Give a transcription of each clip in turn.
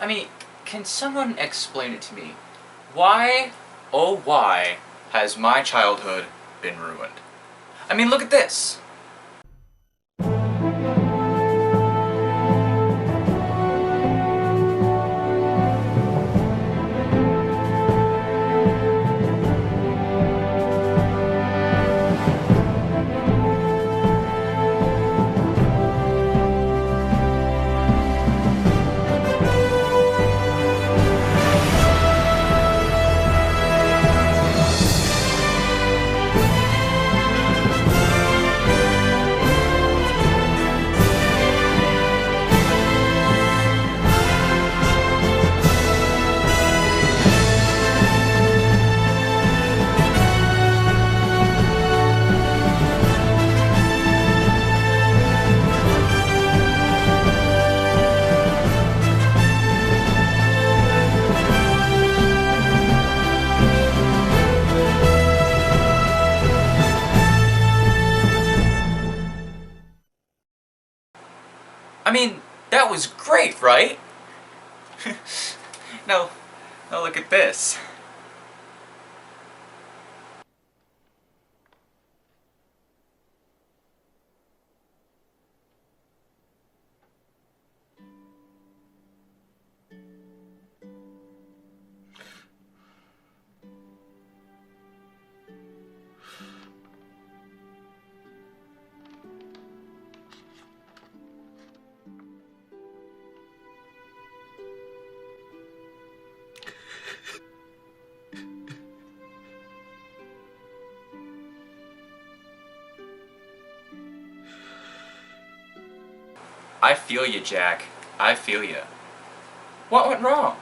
I mean, can someone explain it to me? Why, oh why, has my childhood been ruined? I mean, look at this! I mean, that was great, right? Now look at this. I feel you, Jack. I feel you. What went wrong?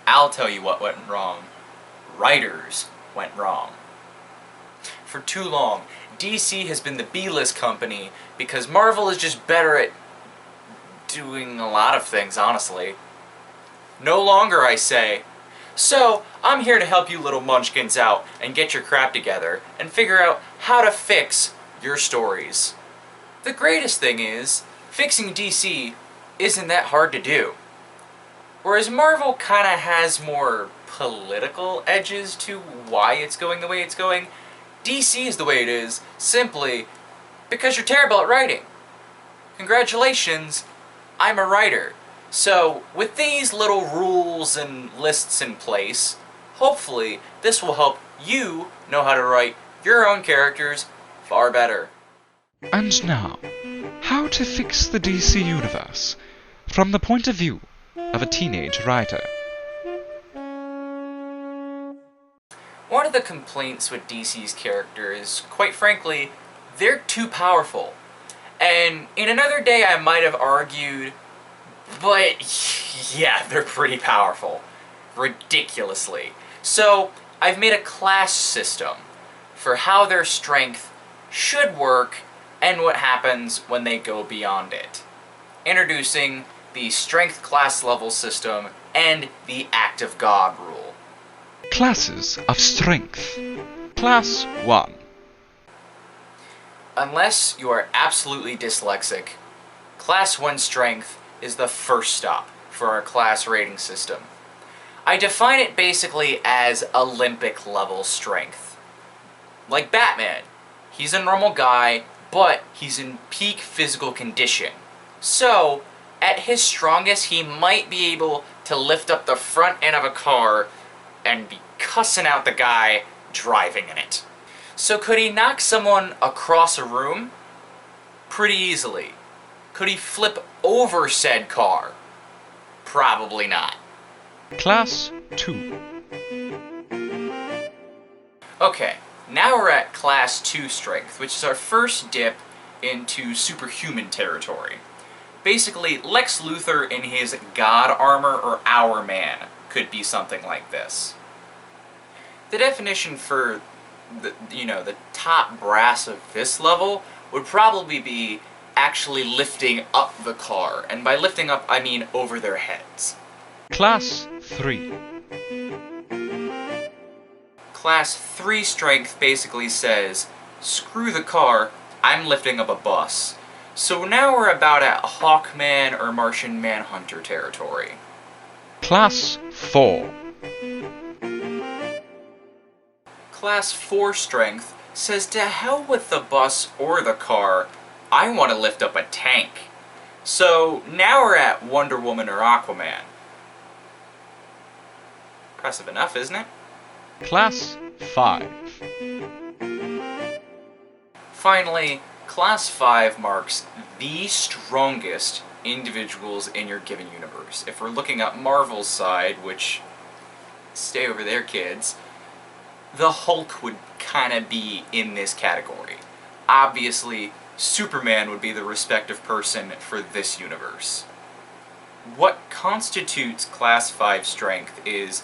I'll tell you what went wrong. Writers went wrong. For too long, DC has been the B-list company because Marvel is just better at doing a lot of things, honestly. No longer, I say. So, I'm here to help you little munchkins out and get your crap together and figure out how to fix your stories. The greatest thing is, fixing DC isn't that hard to do. Whereas Marvel kinda has more political edges to why it's going the way it's going, DC is the way it is simply because you're terrible at writing. Congratulations, I'm a writer. So, with these little rules and lists in place, hopefully this will help you know how to write your own characters far better. And now, how to fix the DC universe from the point of view of a teenage writer. One of the complaints with DC's characters, quite frankly, they're too powerful. And in another day I might have argued, but yeah, they're pretty powerful. Ridiculously. So, I've made a class system for how their strength should work and what happens when they go beyond it. Introducing the strength class level system and the Act of God rule. Classes of Strength. Class 1. Unless you are absolutely dyslexic, Class 1 Strength is the first stop for our class rating system. I define it basically as Olympic level strength. Like Batman, he's a normal guy, but he's in peak physical condition. So, at his strongest, he might be able to lift up the front end of a car and be cussing out the guy driving in it. So could he knock someone across a room? Pretty easily. Could he flip over said car? Probably not. Class 2. Okay, now we're at Class 2 Strength, which is our first dip into superhuman territory. Basically, Lex Luthor in his God armor or Our Man could be something like this. The definition for the top brass of this level would probably be actually lifting up the car, and by lifting up I mean over their heads. Class 3. Class 3 Strength basically says, screw the car, I'm lifting up a bus. So now we're about at Hawkman or Martian Manhunter territory. Class 4. Class 4 strength says to hell with the bus or the car, I want to lift up a tank. So now we're at Wonder Woman or Aquaman. Impressive enough, isn't it? Class 5. Finally, Class 5 marks the strongest individuals in your given universe. If we're looking at Marvel's side, which, stay over there kids, the Hulk would kind of be in this category. Obviously, Superman would be the respective person for this universe. What constitutes Class 5 strength is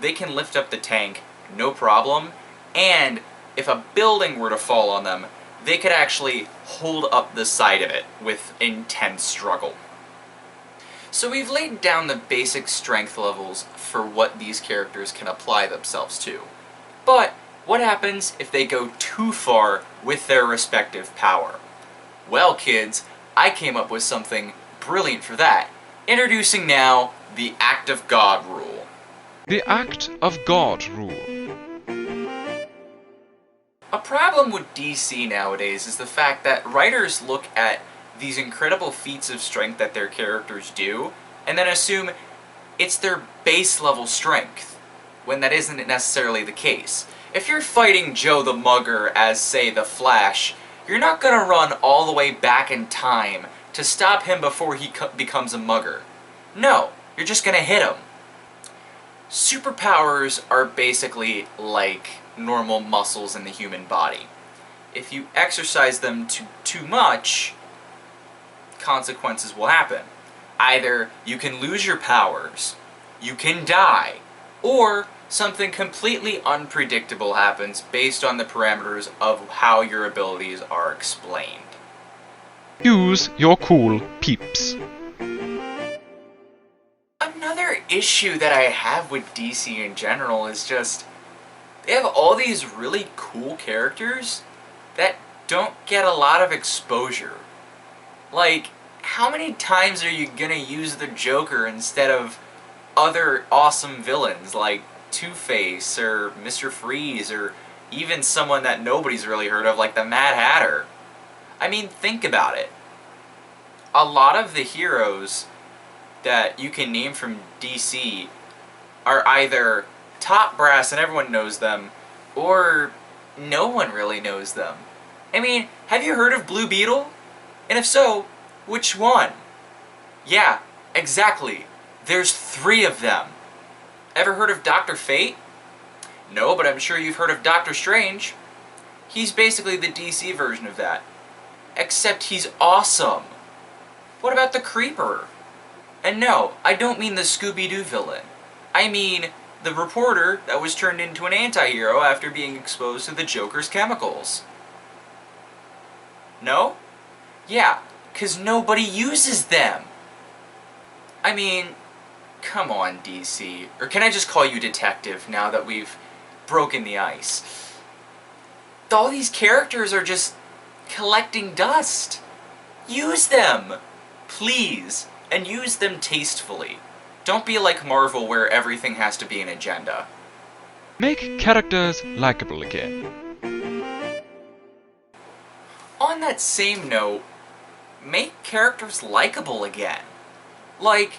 they can lift up the tank, no problem, and if a building were to fall on them, they could actually hold up the side of it with intense struggle. So we've laid down the basic strength levels for what these characters can apply themselves to. But what happens if they go too far with their respective power? Well, kids, I came up with something brilliant for that. Introducing now the Act of God rule. The Act of God rule. A problem with DC nowadays is the fact that writers look at these incredible feats of strength that their characters do, and then assume it's their base level strength, when that isn't necessarily the case. If you're fighting Joe the Mugger as, say, the Flash, you're not gonna run all the way back in time to stop him before he becomes a mugger. No, you're just gonna hit him. Superpowers are basically like normal muscles in the human body. If you exercise them too much, consequences will happen. Either you can lose your powers, you can die, or something completely unpredictable happens based on the parameters of how your abilities are explained. Use your cool peeps. Another issue that I have with DC in general is just they have all these really cool characters that don't get a lot of exposure. Like, how many times are you gonna use the Joker instead of other awesome villains like Two-Face or Mr. Freeze or even someone that nobody's really heard of like the Mad Hatter? I mean, think about it. A lot of the heroes that you can name from DC are either top brass and everyone knows them, or no one really knows them. I mean, have you heard of Blue Beetle? And if so, which one? Yeah, exactly. There's 3 of them. Ever heard of Dr. Fate? No, but I'm sure you've heard of Doctor Strange. He's basically the DC version of that. Except he's awesome. What about the Creeper? And no, I don't mean the Scooby-Doo villain. I mean the reporter that was turned into an anti-hero after being exposed to the Joker's chemicals. No? Yeah, 'cause nobody uses them. I mean, come on, DC. Or can I just call you Detective now that we've broken the ice? All these characters are just collecting dust. Use them! Please. And use them tastefully. Don't be like Marvel where everything has to be an agenda. Make characters likable again. On that same note, make characters likable again. Like,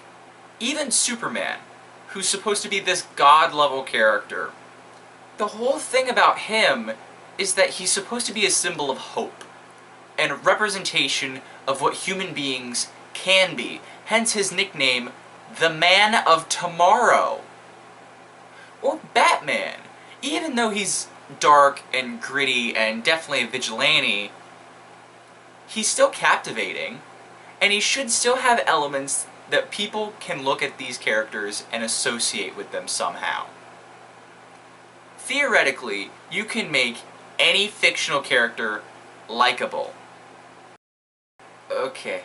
even Superman, who's supposed to be this god-level character. The whole thing about him is that he's supposed to be a symbol of hope, and a representation of what human beings can be, hence his nickname, the Man of Tomorrow. Or Batman, even though he's dark and gritty and definitely a vigilante, he's still captivating, and he should still have elements that people can look at these characters and associate with them somehow. Theoretically, you can make any fictional character likable. Okay,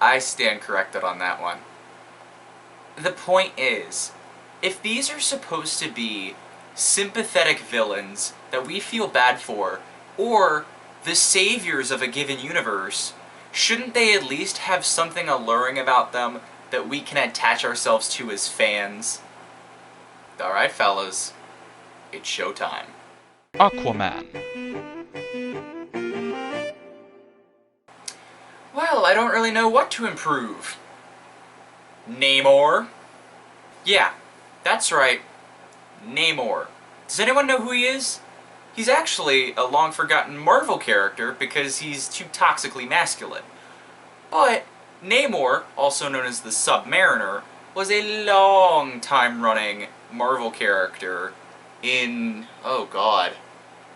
I stand corrected on that one. The point is, if these are supposed to be sympathetic villains that we feel bad for, or the saviors of a given universe, shouldn't they at least have something alluring about them that we can attach ourselves to as fans. Alright, fellas, it's showtime. Aquaman. Well, I don't really know what to improve. Namor? Yeah, that's right. Namor. Does anyone know who he is? He's actually a long-forgotten Marvel character because he's too toxically masculine. But Namor, also known as the Submariner, was a long-time-running Marvel character in, oh god,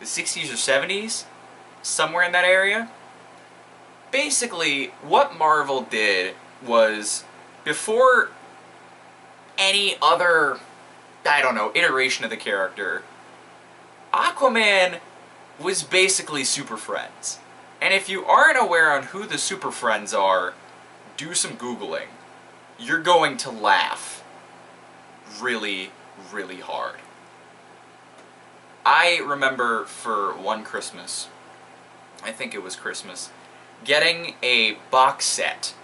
the 60s or 70s? Somewhere in that area? Basically, what Marvel did was, before any other, I don't know, iteration of the character, Aquaman was basically Super Friends. And if you aren't aware on who the Super Friends are, do some Googling. You're going to laugh really, really hard. I remember for one Christmas, I think it was Christmas, getting a box set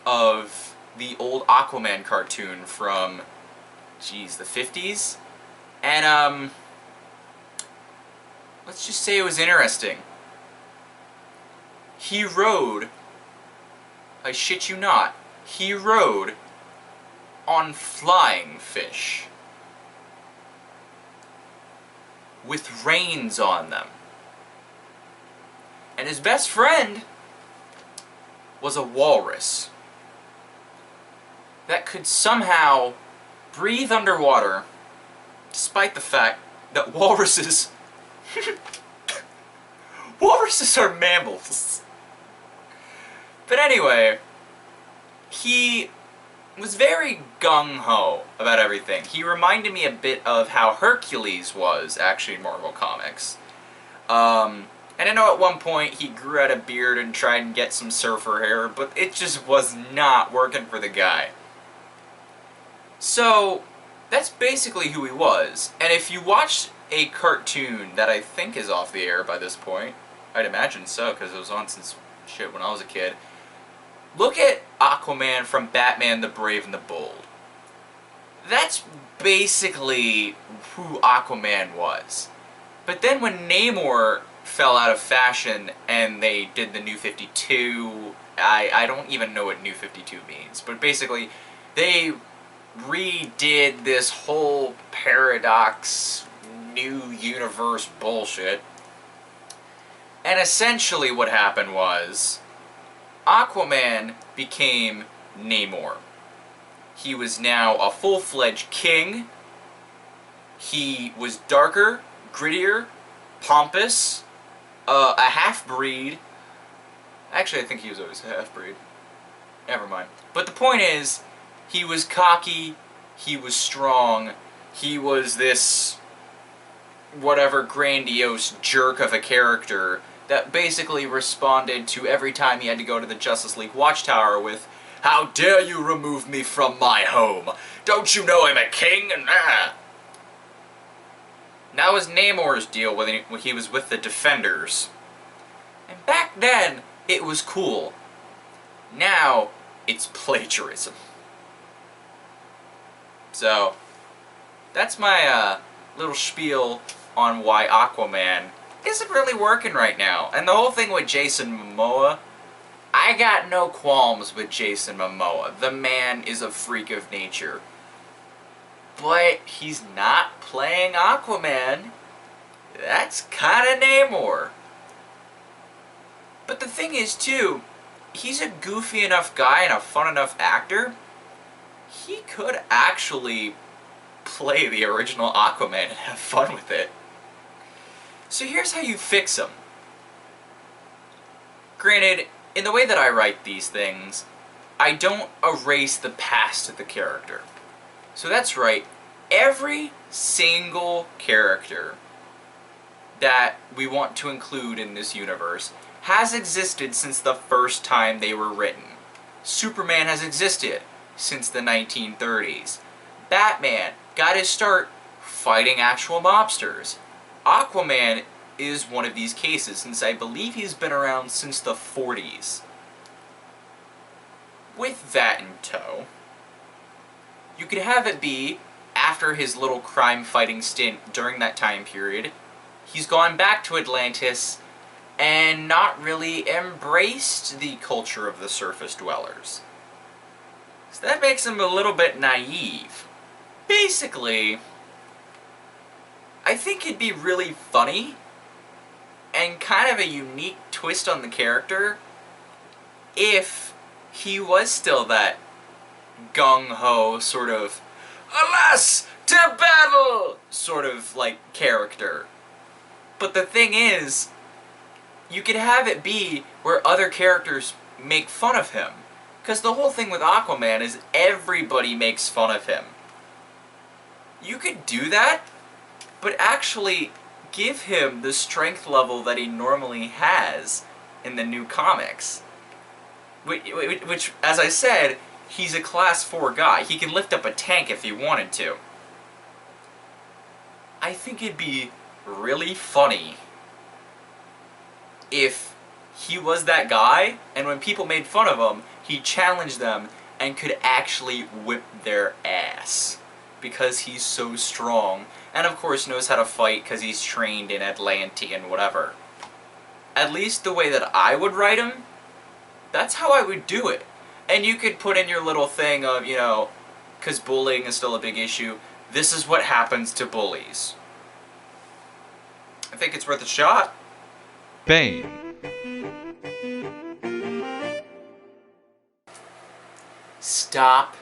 of the old Aquaman cartoon from, geez, the 50s? And, let's just say it was interesting. He rode, I shit you not, he rode on flying fish with reins on them. And his best friend was a walrus that could somehow breathe underwater, despite the fact that walruses are mammals. But anyway, he was very gung-ho about everything. He reminded me a bit of how Hercules was, actually, in Marvel Comics. And I know at one point he grew out a beard and tried and get some surfer hair, but it just was not working for the guy. So, that's basically who he was. And if you watch a cartoon that I think is off the air by this point, I'd imagine so, because it was on since, shit, when I was a kid. Look at Aquaman from Batman the Brave and the Bold. That's basically who Aquaman was. But then when Namor fell out of fashion and they did the New 52, I don't even know what New 52 means, but basically they redid this whole paradox, new universe bullshit. And essentially what happened was, Aquaman became Namor. He was now a full-fledged king. He was darker, grittier, pompous, a half-breed. Actually, I think he was always a half-breed. Never mind. But the point is, he was cocky, he was strong, he was this whatever grandiose jerk of a character that basically responded to every time he had to go to the Justice League Watchtower with, "How dare you remove me from my home? Don't you know I'm a king?" And That was Namor's deal when he was with the Defenders. And back then, it was cool. Now, it's plagiarism. So, that's my little spiel on why Aquaman isn't really working right now. And the whole thing with Jason Momoa, I got no qualms with Jason Momoa. The man is a freak of nature. But he's not playing Aquaman. That's kinda Namor. But the thing is, too, he's a goofy enough guy and a fun enough actor. He could actually play the original Aquaman and have fun with it. So here's how you fix him. Granted, in the way that I write these things, I don't erase the past of the character. So that's right, every single character that we want to include in this universe has existed since the first time they were written. Superman has existed since the 1930s. Batman got his start fighting actual mobsters. Aquaman is one of these cases, since I believe he's been around since the 40s. with that in tow, you could have it be, after his little crime-fighting stint during that time period, he's gone back to Atlantis and not really embraced the culture of the surface dwellers. So that makes him a little bit naive. Basically, I think it'd be really funny and kind of a unique twist on the character if he was still that gung-ho sort of, alas, to battle sort of like character. But the thing is, you could have it be where other characters make fun of him. Because the whole thing with Aquaman is everybody makes fun of him. You could do that, but actually give him the strength level that he normally has in the new comics. Which, as I said, he's a class 4 guy. He can lift up a tank if he wanted to. I think it'd be really funny if he was that guy, and when people made fun of him, he challenged them and could actually whip their ass. Because he's so strong, and of course knows how to fight because he's trained in Atlantean whatever. At least the way that I would write him, that's how I would do it. And you could put in your little thing of, you know, because bullying is still a big issue, this is what happens to bullies. I think it's worth a shot. Bane. Stop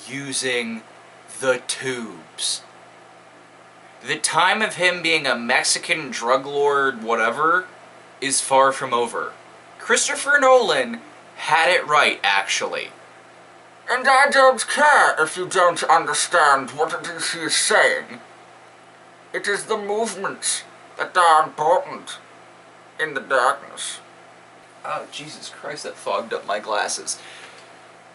using the tubes. The time of him being a Mexican drug lord whatever is far from over. Christopher Nolan had it right, actually. And I don't care if you don't understand what it is he is saying. It is the movements that are important in the darkness. Oh, Jesus Christ, that fogged up my glasses.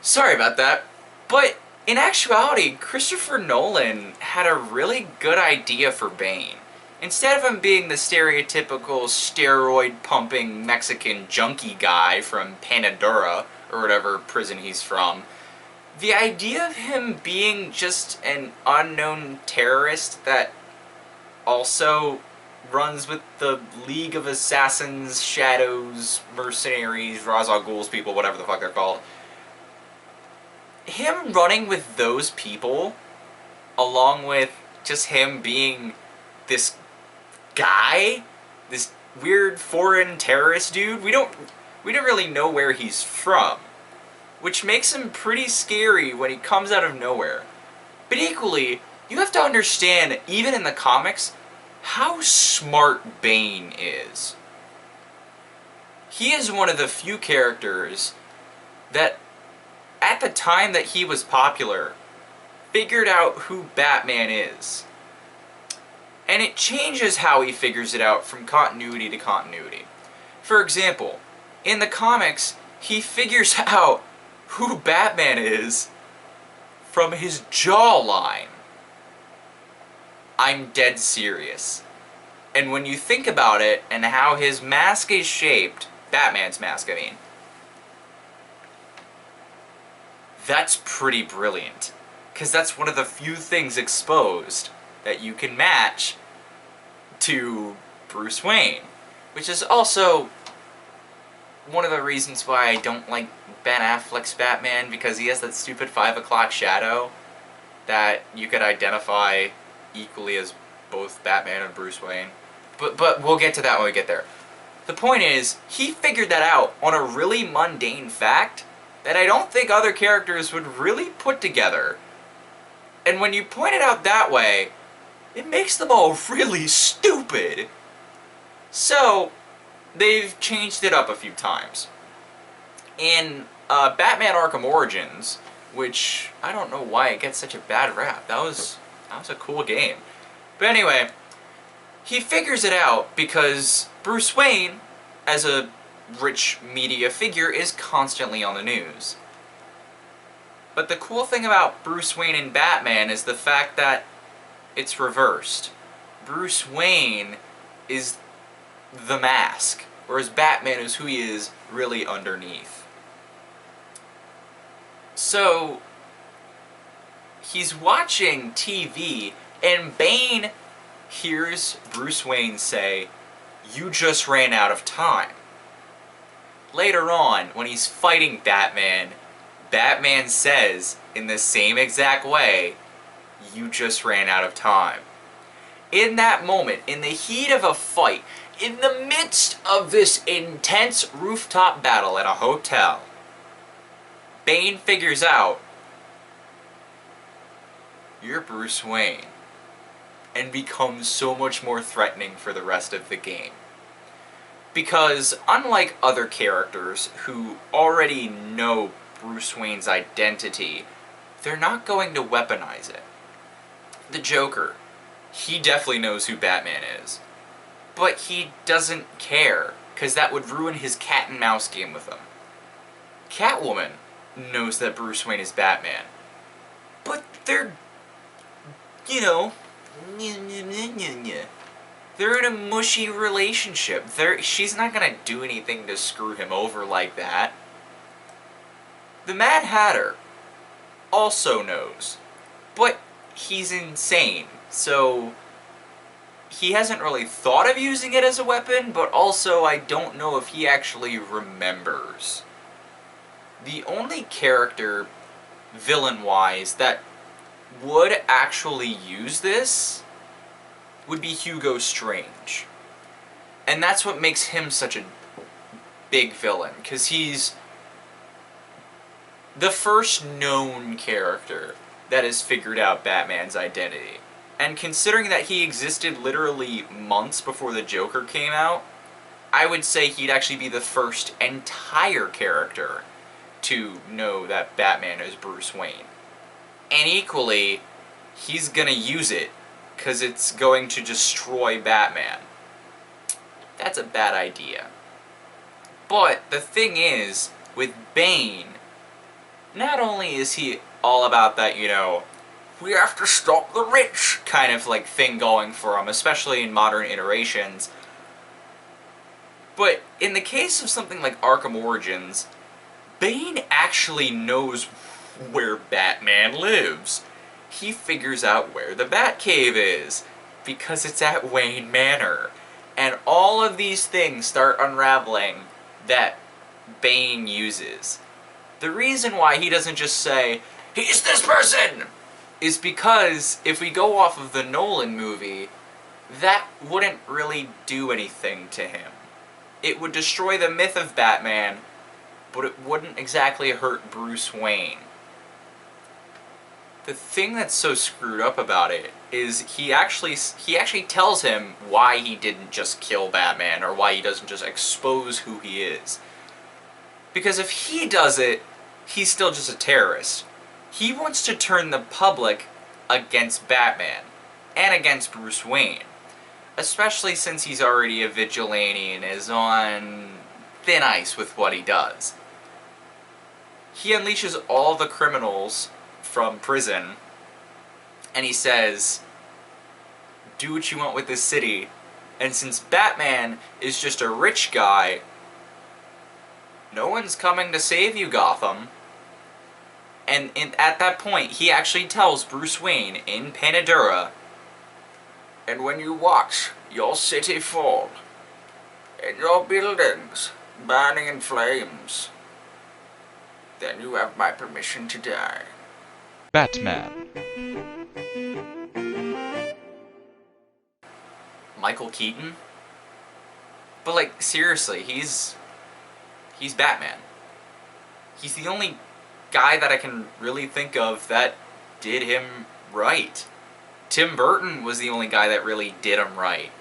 Sorry about that. But in actuality, Christopher Nolan had a really good idea for Bane. Instead of him being the stereotypical steroid-pumping Mexican junkie guy from Panadura, or whatever prison he's from, the idea of him being just an unknown terrorist that also runs with the League of Assassins, Shadows, Mercenaries, Ra's al Ghul's people, whatever the fuck they're called. Him running with those people, along with just him being this guy, this weird foreign terrorist dude, we don't really know where he's from, which makes him pretty scary when he comes out of nowhere. But equally, you have to understand, even in the comics, how smart Bane is. He is one of the few characters that, at the time that he was popular, figured out who Batman is. And it changes how he figures it out from continuity to continuity. For example, in the comics, he figures out who Batman is from his jawline. I'm dead serious. And when you think about it, and how his mask is shaped, Batman's mask, I mean, that's pretty brilliant. Because that's one of the few things exposed that you can match to Bruce Wayne. Which is also one of the reasons why I don't like Ben Affleck's Batman, because he has that stupid 5 o'clock shadow that you could identify equally as both Batman and Bruce Wayne. But we'll get to that when we get there. The point is, he figured that out on a really mundane fact that I don't think other characters would really put together. And when you point it out that way, it makes them all really stupid. So, they've changed it up a few times. In Batman Arkham Origins, which I don't know why it gets such a bad rap. That was a cool game. But anyway, he figures it out because Bruce Wayne, as a rich media figure, is constantly on the news. But the cool thing about Bruce Wayne and Batman is the fact that it's reversed. Bruce Wayne is the mask, whereas Batman is who he is really underneath. So, he's watching TV, and Bane hears Bruce Wayne say, "You just ran out of time." Later on, when he's fighting Batman, Batman says, in the same exact way, "You just ran out of time." In that moment, in the heat of a fight, in the midst of this intense rooftop battle at a hotel, Bane figures out, "You're Bruce Wayne," and becomes so much more threatening for the rest of the game. Because unlike other characters who already know Bruce Wayne's identity, they're not going to weaponize it. The Joker, he definitely knows who Batman is, but he doesn't care, because that would ruin his cat and mouse game with him. Catwoman knows that Bruce Wayne is Batman, but they're, they're in a mushy relationship. She's not gonna do anything to screw him over like that. The Mad Hatter also knows, but he's insane, so he hasn't really thought of using it as a weapon, but also I don't know if he actually remembers. The only character, villain-wise, that would actually use this would be Hugo Strange. And that's what makes him such a big villain, because he's the first known character that has figured out Batman's identity. And considering that he existed literally months before the Joker came out, I would say he'd actually be the first entire character to know that Batman is Bruce Wayne. And equally, he's gonna use it because it's going to destroy Batman. That's a bad idea. But the thing is, with Bane, not only is he all about that, we have to stop the rich kind of like thing going for him, especially in modern iterations, but in the case of something like Arkham Origins, Bane actually knows where Batman lives. He figures out where the Batcave is, because it's at Wayne Manor. And all of these things start unraveling that Bane uses. The reason why he doesn't just say, "He's this person!" is because if we go off of the Nolan movie, that wouldn't really do anything to him. It would destroy the myth of Batman, but it wouldn't exactly hurt Bruce Wayne. The thing that's so screwed up about it is he actually tells him why he didn't just kill Batman, or why he doesn't just expose who he is. Because if he does it, he's still just a terrorist. He wants to turn the public against Batman, and against Bruce Wayne. Especially since he's already a vigilante and is on thin ice with what he does. He unleashes all the criminals from prison, and he says, "Do what you want with this city." And since Batman is just a rich guy, no one's coming to save you, Gotham. And at that point, he actually tells Bruce Wayne in Panadura, "And when you watch your city fall, and your buildings burning in flames, then you have my permission to die." Batman. Michael Keaton? But like, seriously, he's Batman. He's the only guy that I can really think of that did him right. Tim Burton was the only guy that really did him right.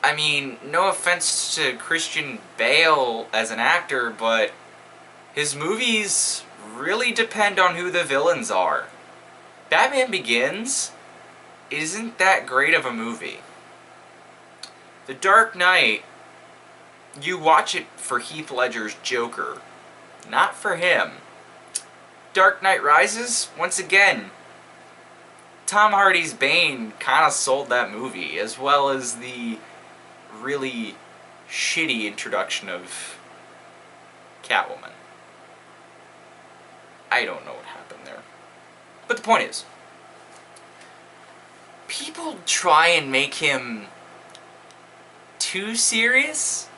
I mean, no offense to Christian Bale as an actor, but his movies really depend on who the villains are. Batman Begins isn't that great of a movie. The Dark Knight, you watch it for Heath Ledger's Joker, not for him. Dark Knight Rises, once again, Tom Hardy's Bane kind of sold that movie, as well as the really shitty introduction of Catwoman. I don't know what happened there. But the point is, people try and make him too serious,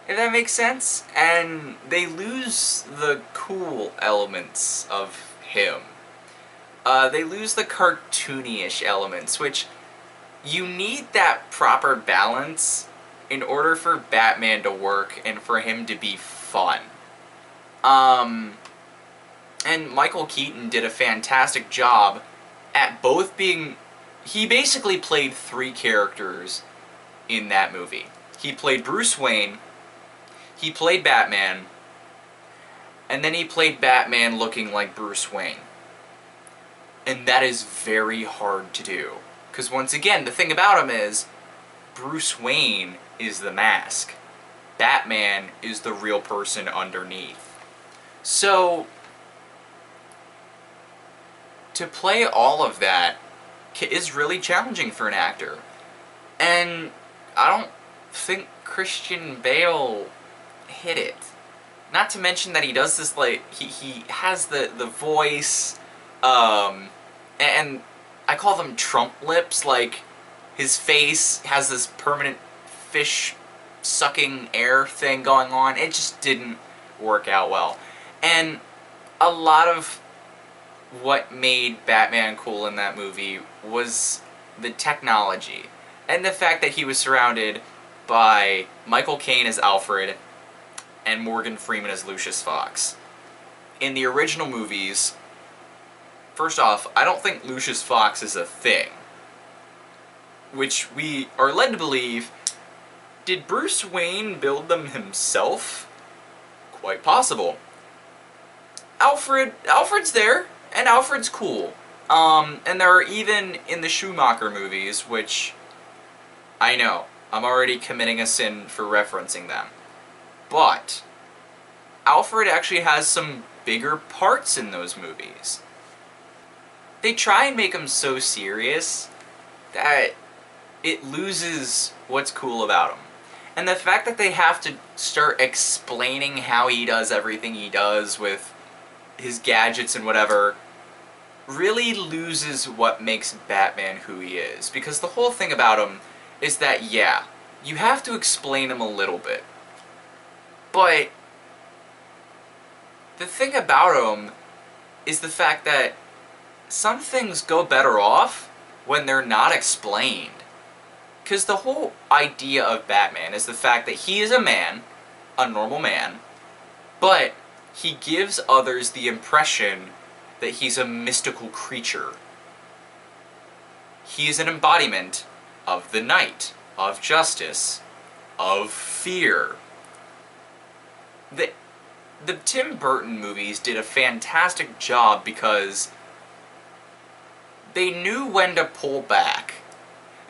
if that makes sense, and they lose the cool elements of him. They lose the cartoony-ish elements, which you need that proper balance in order for Batman to work and for him to be fun. And Michael Keaton did a fantastic job at both being... He basically played 3 characters in that movie. He played Bruce Wayne, he played Batman, and then he played Batman looking like Bruce Wayne. And that is very hard to do. Because once again, the thing about him is, Bruce Wayne is the mask. Batman is the real person underneath. So, to play all of that is really challenging for an actor. And I don't think Christian Bale hit it. Not to mention that he does this, like, he has the voice, and I call them Trump lips, like, his face has this permanent fish sucking air thing going on. It just didn't work out well. And a lot of what made Batman cool in that movie was the technology. And the fact that he was surrounded by Michael Caine as Alfred and Morgan Freeman as Lucius Fox. In the original movies, first off, I don't think Lucius Fox is a thing. Which we are led to believe, did Bruce Wayne build them himself? Quite possible. Alfred's there, and Alfred's cool. And there are even in the Schumacher movies, which I know, I'm already committing a sin for referencing them. But Alfred actually has some bigger parts in those movies. They try and make him so serious that it loses what's cool about him. And the fact that they have to start explaining how he does everything he does with his gadgets and whatever really loses what makes Batman who he is. Because the whole thing about him is that, yeah, you have to explain him a little bit. But the thing about him is the fact that some things go better off when they're not explained. Because the whole idea of Batman is the fact that he is a man, a normal man, but he gives others the impression that he's a mystical creature. He is an embodiment of the night, of justice, of fear. The Tim Burton movies did a fantastic job because they knew when to pull back.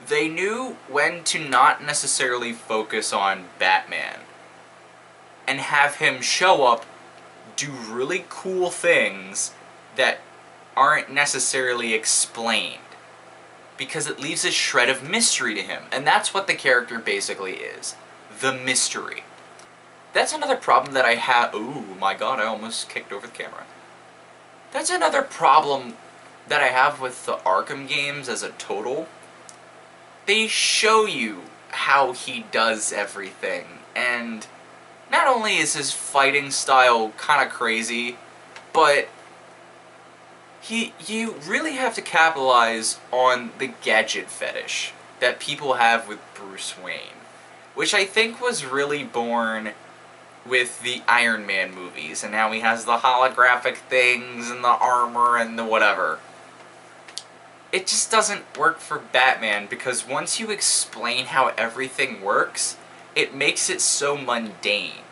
They knew when to not necessarily focus on Batman and have him show up, do really cool things that aren't necessarily explained, because it leaves a shred of mystery to him, and that's what the character basically is, the mystery. That's another problem that I have. Ooh, my god, I almost kicked over the camera. That's another problem that I have with the Arkham games as a total. They show you how he does everything, and not only is his fighting style kind of crazy, but you really have to capitalize on the gadget fetish that people have with Bruce Wayne, which I think was really born with the Iron Man movies, and now he has the holographic things and the armor and the whatever. It just doesn't work for Batman, because once you explain how everything works, it makes it so mundane.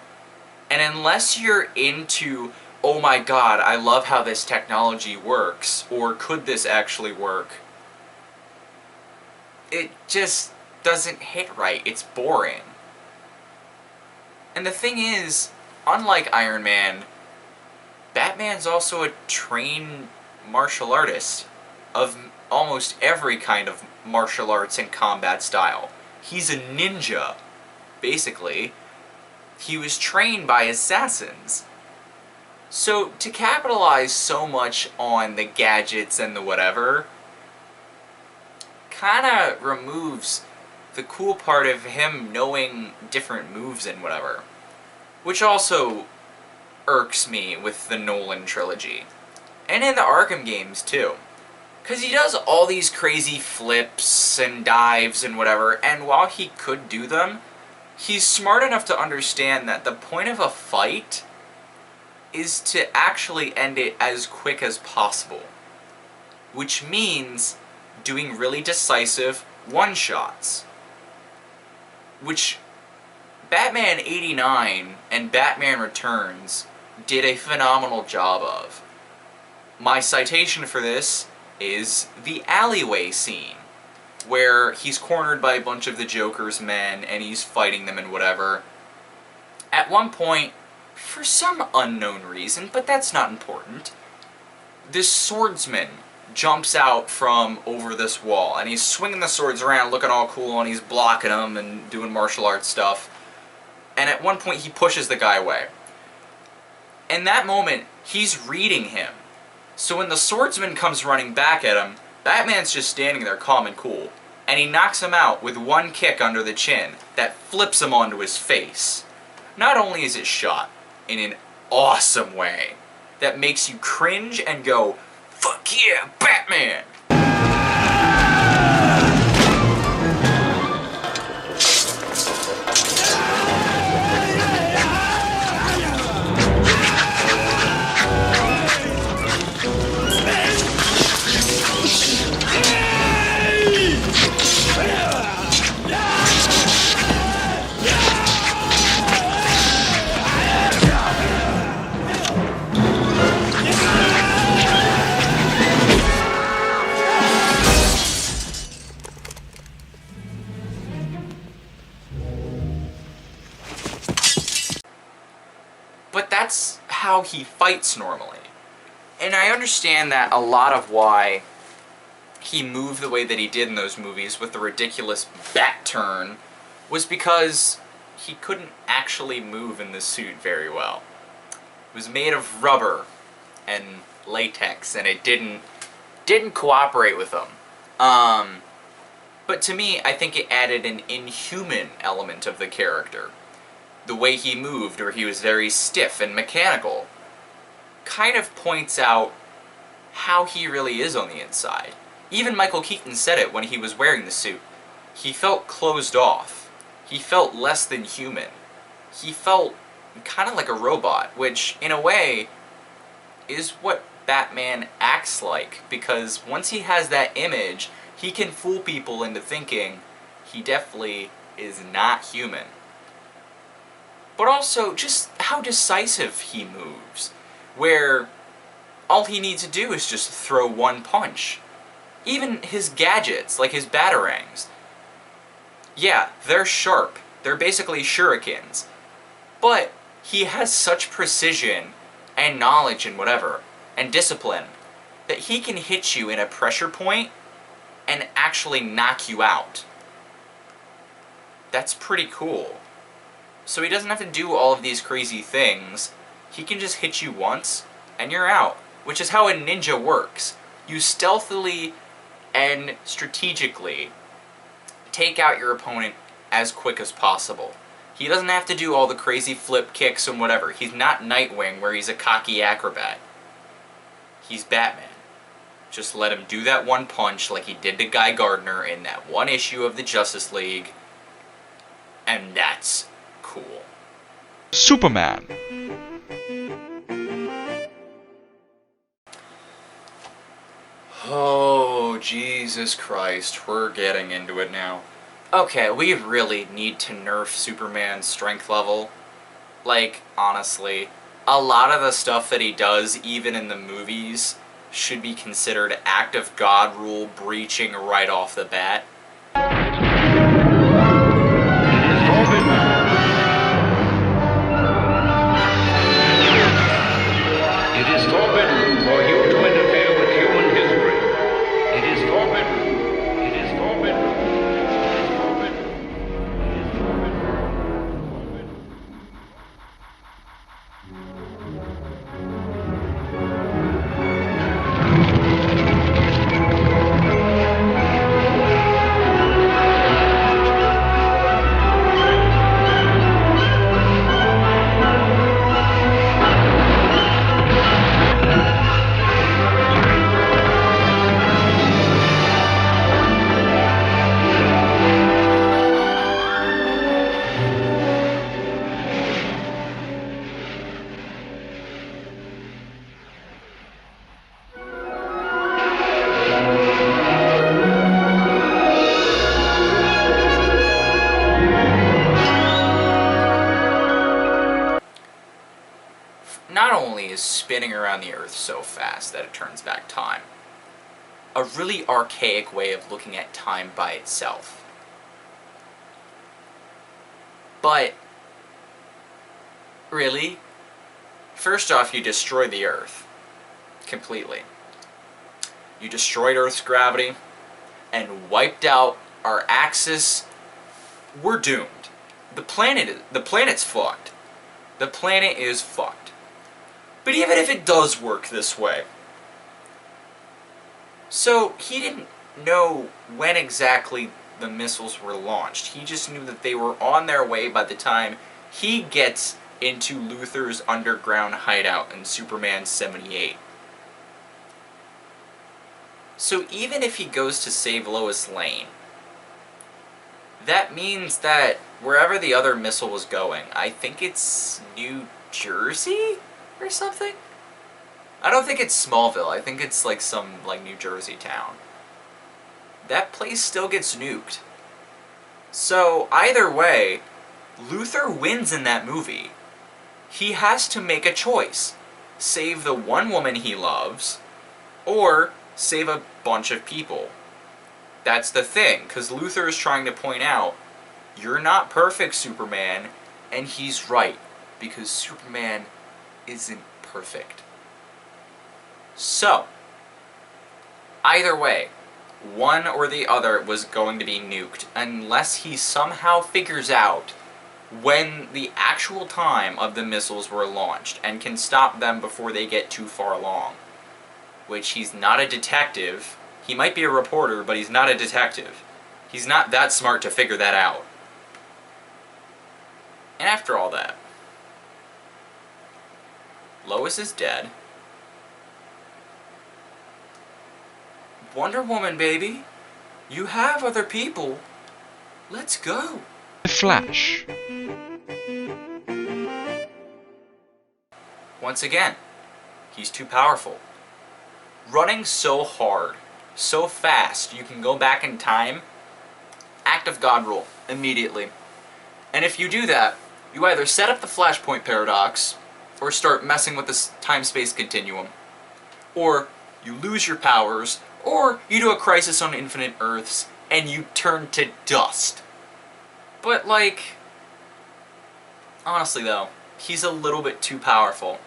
And unless you're into, oh my god, I love how this technology works, or could this actually work, it just doesn't hit right. It's boring. And the thing is, unlike Iron Man, Batman's also a trained martial artist of almost every kind of martial arts and combat style. He's a ninja, basically. He was trained by assassins. So to capitalize so much on the gadgets and the whatever kind of removes the cool part of him knowing different moves and whatever. Which also irks me with the Nolan trilogy. And in the Arkham games too. Because he does all these crazy flips and dives and whatever, and while he could do them, he's smart enough to understand that the point of a fight is to actually end it as quick as possible. Which means doing really decisive one-shots. Which Batman 89 and Batman Returns did a phenomenal job of. My citation for this is the alleyway scene, where he's cornered by a bunch of the Joker's men and he's fighting them and whatever. At one point, for some unknown reason, but that's not important, this swordsman jumps out from over this wall, and he's swinging the swords around looking all cool, and he's blocking them and doing martial arts stuff. And at one point he pushes the guy away. In that moment, he's reading him. So when the swordsman comes running back at him, Batman's just standing there calm and cool. And he knocks him out with one kick under the chin that flips him onto his face. Not only is it shot in an awesome way that makes you cringe and go, "Fuck yeah, Batman!" But that's how he fights normally. And I understand that a lot of why he moved the way that he did in those movies with the ridiculous bat turn was because he couldn't actually move in the suit very well. It was made of rubber and latex, and it didn't cooperate with him. But to me, I think it added an inhuman element of the character. The way he moved, or he was very stiff and mechanical, kind of points out how he really is on the inside. Even Michael Keaton said it when he was wearing the suit. He felt closed off. He felt less than human. He felt kind of like a robot, which, in a way, is what Batman acts like, because once he has that image, he can fool people into thinking he definitely is not human. But also, just how decisive he moves, where all he needs to do is just throw one punch. Even his gadgets, like his batarangs, yeah, they're sharp. They're basically shurikens. But he has such precision and knowledge and whatever, and discipline, that he can hit you in a pressure point and actually knock you out. That's pretty cool. So he doesn't have to do all of these crazy things. He can just hit you once, and you're out. Which is how a ninja works. You stealthily and strategically take out your opponent as quick as possible. He doesn't have to do all the crazy flip kicks and whatever. He's not Nightwing, where he's a cocky acrobat. He's Batman. Just let him do that one punch like he did to Guy Gardner in that one issue of the Justice League, and that's cool. Superman. Oh, Jesus Christ, we're getting into it now. Okay, we really need to nerf Superman's strength level. Like, honestly, a lot of the stuff that he does, even in the movies, should be considered act of God rule breaching right off the bat. It is forbidden for you to interfere with human history. It is forbidden. It is forbidden. It is forbidden. It is forbidden. spinning around the Earth so fast that it turns back time. A really archaic way of looking at time by itself. But, really? First off, you destroyed the Earth. Completely. You destroyed Earth's gravity and wiped out our axis. We're doomed. The planet's fucked. The planet is fucked. But even if it does work this way, so he didn't know when exactly the missiles were launched. He just knew that they were on their way by the time he gets into Luthor's underground hideout in Superman 78. So even if he goes to save Lois Lane, that means that wherever the other missile was going, I think it's New Jersey or something? I don't think it's Smallville. I think it's like some New Jersey town. That place still gets nuked. So either way, Luthor wins in that movie. He has to make a choice. Save the one woman he loves, or save a bunch of people. That's the thing, because Luthor is trying to point out, you're not perfect, Superman, and he's right, because Superman isn't perfect. So, either way, one or the other was going to be nuked, unless he somehow figures out when the actual time of the missiles were launched, and can stop them before they get too far along. Which, he's not a detective. He might be a reporter, but he's not a detective. He's not that smart to figure that out. And after all that, Lois is dead. Wonder Woman, baby. You have other people. Let's go. The Flash. Once again, he's too powerful. Running so hard, so fast, you can go back in time. Act of God rule, immediately. And if you do that, you either set up the Flashpoint paradox, or start messing with this time-space continuum. Or you lose your powers, or you do a Crisis on Infinite Earths, and you turn to dust. But honestly though, he's a little bit too powerful.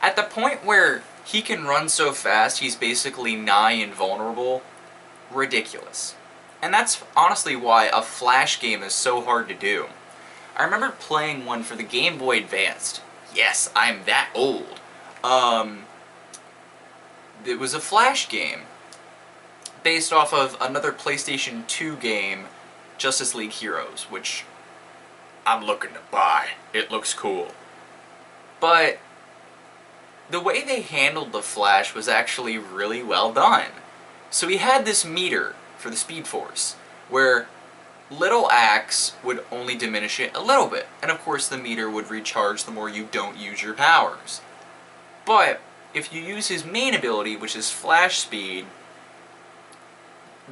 At the point where he can run so fast, he's basically nigh invulnerable. Ridiculous. And that's honestly why a Flash game is so hard to do. I remember playing one for the Game Boy Advanced. Yes, I'm that old. It was a Flash game based off of another PlayStation 2 game, Justice League Heroes, which I'm looking to buy. It looks cool. But the way they handled the Flash was actually really well done. So he had this meter for the Speed Force, where little acts would only diminish it a little bit. And of course the meter would recharge the more you don't use your powers. But if you use his main ability, which is Flash Speed,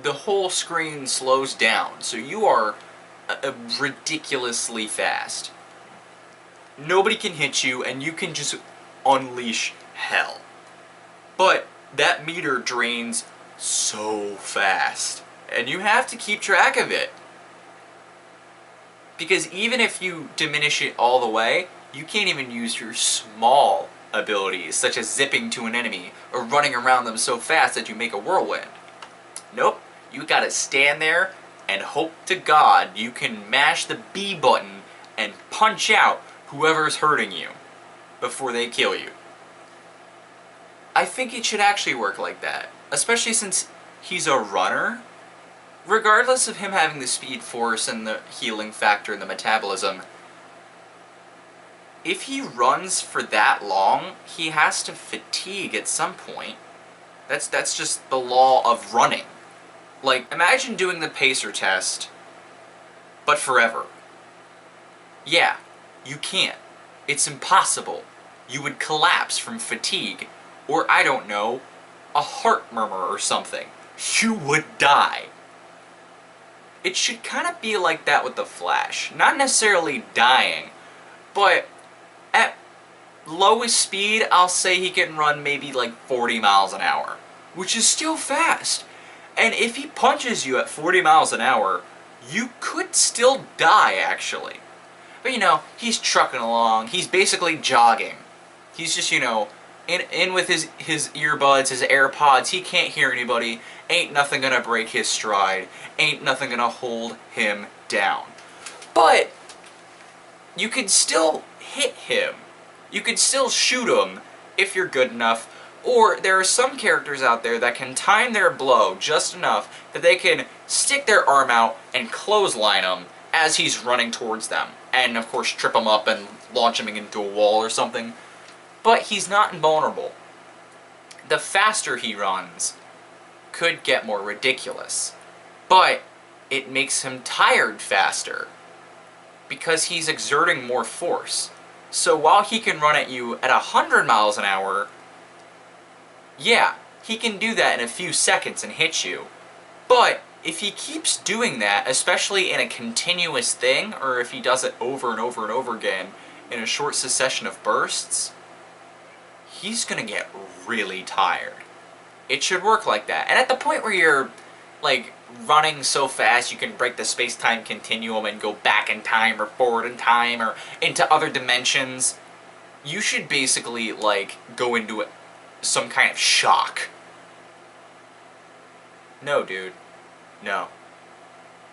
the whole screen slows down. So you are ridiculously fast. Nobody can hit you, and you can just unleash hell. But that meter drains so fast, and you have to keep track of it. Because even if you diminish it all the way, you can't even use your small abilities, such as zipping to an enemy, or running around them so fast that you make a whirlwind. Nope, you gotta stand there and hope to God you can mash the B button and punch out whoever's hurting you before they kill you. I think it should actually work like that, especially since he's a runner. Regardless of him having the Speed Force and the healing factor and the metabolism, if he runs for that long, he has to fatigue at some point. That's just the law of running. Like, imagine doing the pacer test, but forever. Yeah, you can't. It's impossible. You would collapse from fatigue, or I don't know, a heart murmur or something. You would die. It should kind of be like that with the Flash. Not necessarily dying, but at lowest speed, I'll say he can run maybe like 40 miles an hour, which is still fast. And if he punches you at 40 miles an hour, you could still die, actually. But you know, he's trucking along, he's basically jogging. He's just, you know, in with his earbuds, his AirPods, he can't hear anybody, ain't nothing gonna break his stride, ain't nothing gonna hold him down. But you could still hit him. You could still shoot him if you're good enough. Or there are some characters out there that can time their blow just enough that they can stick their arm out and clothesline him as he's running towards them. And of course trip him up and launch him into a wall or something. But he's not invulnerable. The faster he runs could get more ridiculous. But it makes him tired faster, because he's exerting more force. So while he can run at you at 100 miles an hour, yeah, he can do that in a few seconds and hit you. But if he keeps doing that, especially in a continuous thing, or if he does it over and over and over again in a short succession of bursts, he's gonna get really tired. It should work like that. And at the point where you're, like, running so fast you can break the space-time continuum and go back in time or forward in time or into other dimensions, you should basically, like, go into some kind of shock. No, dude. No.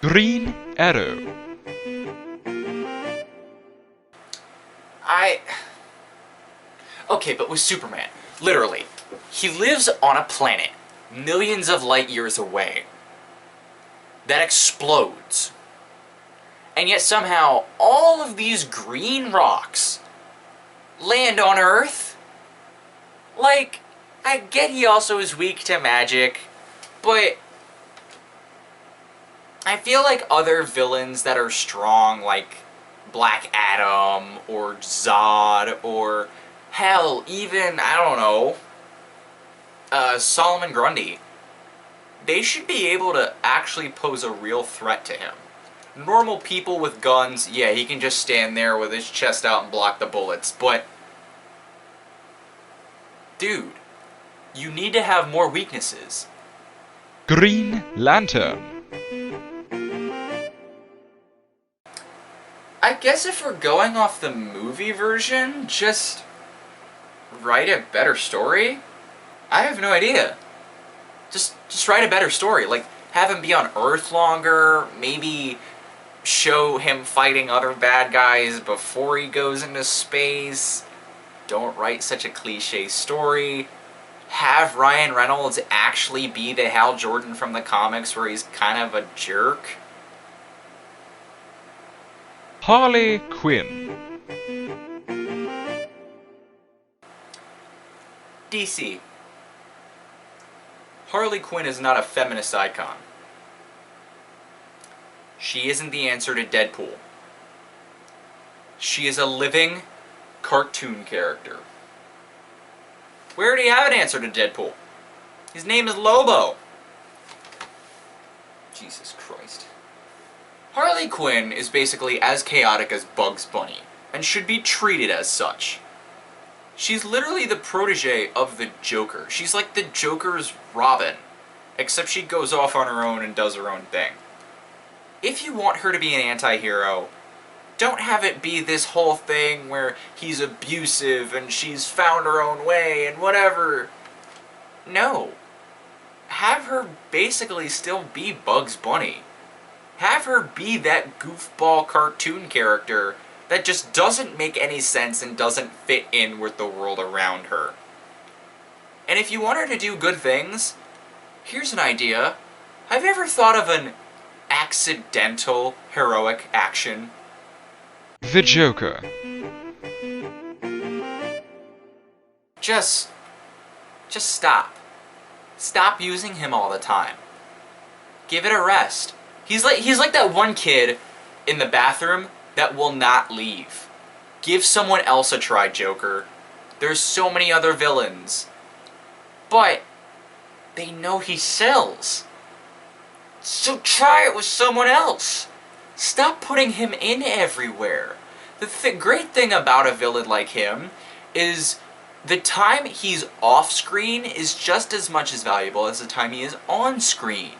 Green Arrow. Okay, but with Superman, literally, he lives on a planet millions of light years away that explodes. And yet somehow all of these green rocks land on Earth? Like, I get he also is weak to magic, but I feel like other villains that are strong, like Black Adam or Zod or hell, even, I don't know, Solomon Grundy, they should be able to actually pose a real threat to him. Normal people with guns, yeah, he can just stand there with his chest out and block the bullets, but dude, you need to have more weaknesses. Green Lantern. I guess if we're going off the movie version, just write a better story? I have no idea. Just write a better story. Like, have him be on Earth longer, maybe show him fighting other bad guys before he goes into space. Don't write such a cliche story. Have Ryan Reynolds actually be the Hal Jordan from the comics where he's kind of a jerk. Harley Quinn. DC. Harley Quinn is not a feminist icon. She isn't the answer to Deadpool. She is a living cartoon character. We already have an answer to Deadpool. His name is Lobo. Jesus Christ. Harley Quinn is basically as chaotic as Bugs Bunny, and should be treated as such. She's literally the protege of the Joker. She's like the Joker's Robin, except she goes off on her own and does her own thing. If you want her to be an anti-hero, don't have it be this whole thing where he's abusive and she's found her own way and whatever. No. Have her basically still be Bugs Bunny. Have her be that goofball cartoon character that just doesn't make any sense and doesn't fit in with the world around her. And if you want her to do good things, here's an idea. Have you ever thought of an accidental heroic action? The Joker. Just stop. Stop using him all the time. Give it a rest. He's like that one kid in the bathroom that will not leave. Give someone else a try, Joker. There's so many other villains. But they know he sells. So try it with someone else. Stop putting him in everywhere. The great thing about a villain like him is the time he's off screen is just as much as valuable as the time he is on screen.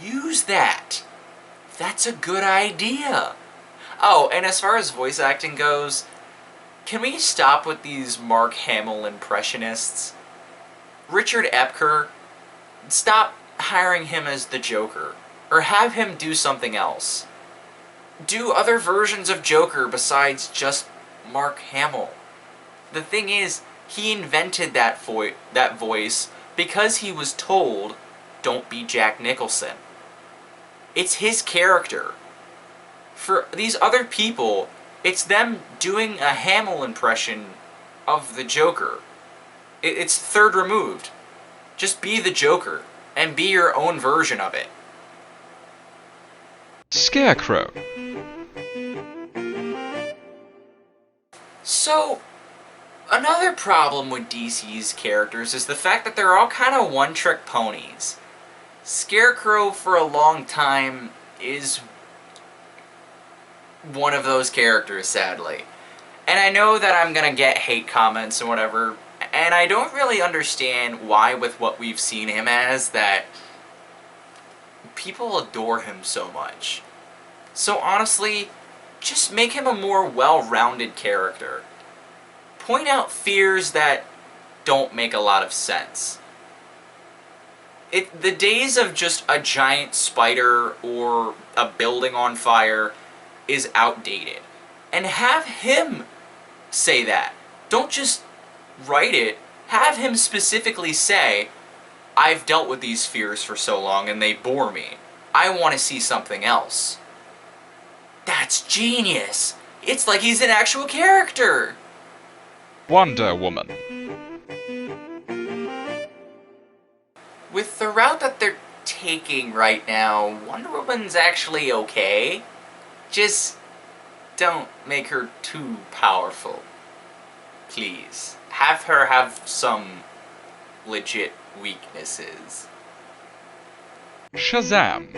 Use that. That's a good idea. Oh, and as far as voice acting goes, can we stop with these Mark Hamill impressionists? Richard Epker, stop hiring him as the Joker, or have him do something else. Do other versions of Joker besides just Mark Hamill. The thing is, he invented that voice because he was told, don't be Jack Nicholson. It's his character. For these other people, it's them doing a Hamill impression of the Joker. It's third removed. Just be the Joker, and be your own version of it. Scarecrow. So, another problem with DC's characters is the fact that they're all kind of one-trick ponies. Scarecrow, for a long time, is one of those characters, sadly. And I know that I'm gonna get hate comments and whatever, and I don't really understand why, with what we've seen him as, that people adore him so much. So honestly, just make him a more well-rounded character. Point out fears that don't make a lot of sense. The days of just a giant spider or a building on fire is outdated. And have him say that. Don't just write it. Have him specifically say, I've dealt with these fears for so long and they bore me. I want to see something else. That's genius! It's like he's an actual character! Wonder Woman. With the route that they're taking right now, Wonder Woman's actually okay. Just don't make her too powerful. Please. Have her have some legit weaknesses. Shazam.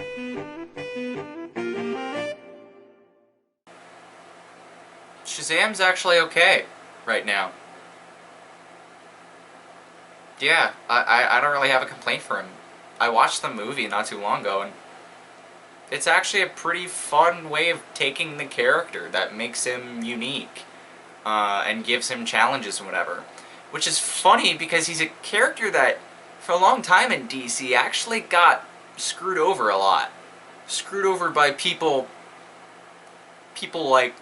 Shazam's actually okay right now. Yeah, I don't really have a complaint for him. I watched the movie not too long ago, and it's actually a pretty fun way of taking the character that makes him unique, and gives him challenges and whatever. Which is funny because he's a character that, for a long time in DC, actually got screwed over a lot. Screwed over by people like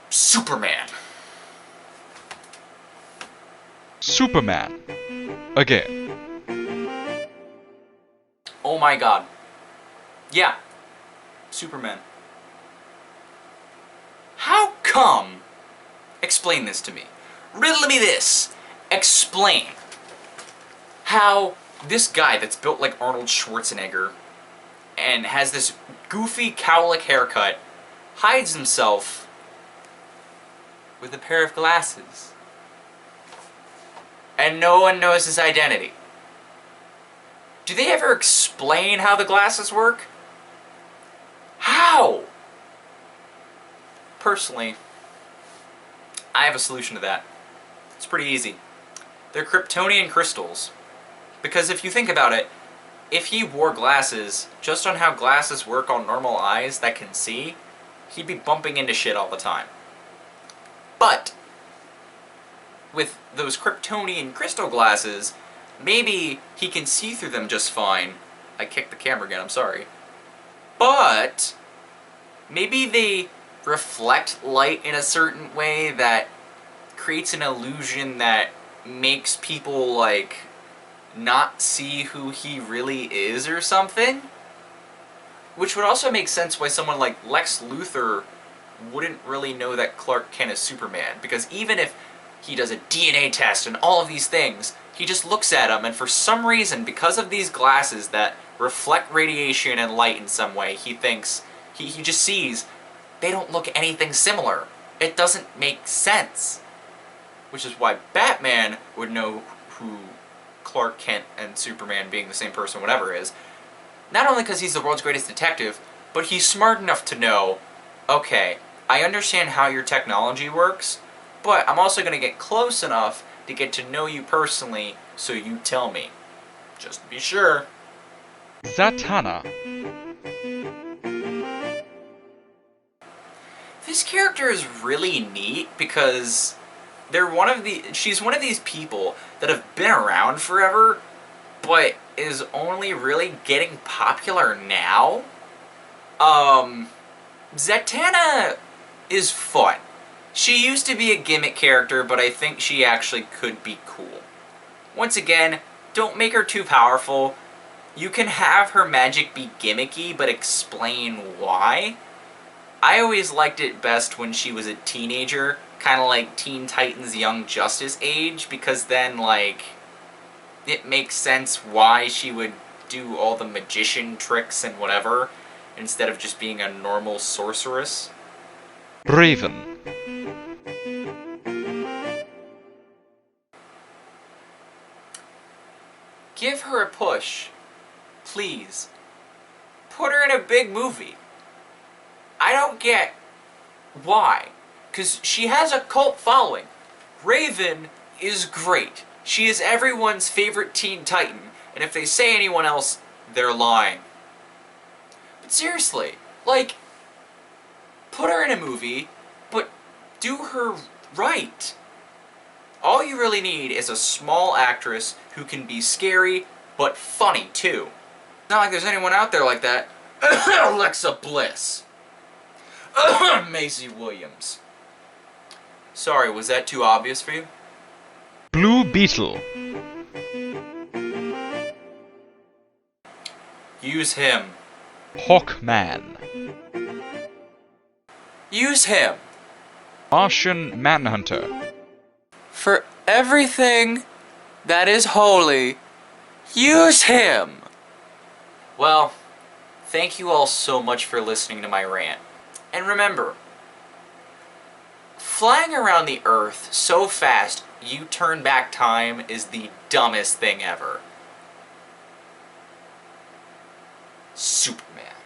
Superman. Superman. Again. Oh my god. Yeah. Superman. How come? Explain this to me. Riddle me this. Explain how this guy that's built like Arnold Schwarzenegger and has this goofy cowlick haircut hides himself with a pair of glasses. And no one knows his identity. Do they ever explain how the glasses work? How? Personally, I have a solution to that. It's pretty easy. They're Kryptonian crystals. Because if you think about it, if he wore glasses, just on how glasses work on normal eyes that can see, he'd be bumping into shit all the time. But with those Kryptonian crystal glasses, maybe he can see through them just fine. I kicked the camera again, I'm sorry. But maybe they reflect light in a certain way that creates an illusion that makes people, like, not see who he really is or something? Which would also make sense why someone like Lex Luthor wouldn't really know that Clark Kent is Superman, because even if he does a DNA test and all of these things, he just looks at him, and for some reason, because of these glasses that reflect radiation and light in some way, he thinks, he just sees, they don't look anything similar. It doesn't make sense. Which is why Batman would know who Clark Kent and Superman being the same person, whatever, is. Not only because he's the world's greatest detective, but he's smart enough to know, okay, I understand how your technology works, but I'm also going to get close enough to get to know you personally, so you tell me. Just to be sure. Zatanna. This character is really neat because she's one of these people that have been around forever, but is only really getting popular now. Zatanna is fun. She used to be a gimmick character, but I think she actually could be cool. Once again, don't make her too powerful. You can have her magic be gimmicky, but explain why. I always liked it best when she was a teenager, kind of like Teen Titans Young Justice age, because then, like, it makes sense why she would do all the magician tricks and whatever, instead of just being a normal sorceress. Raven. Give her a push. Please. Put her in a big movie. I don't get why. Because she has a cult following. Raven is great. She is everyone's favorite Teen Titan. And if they say anyone else, they're lying. But seriously, like, put her in a movie, but do her right. All you really need is a small actress who can be scary, but funny too. Not like there's anyone out there like that. Alexa Bliss. Maisie Williams. Sorry, was that too obvious for you? Blue Beetle. Use him. Hawkman. Use him. Martian Manhunter. For everything that is holy, use him! Well, thank you all so much for listening to my rant. And remember, flying around the Earth so fast you turn back time is the dumbest thing ever. Superman.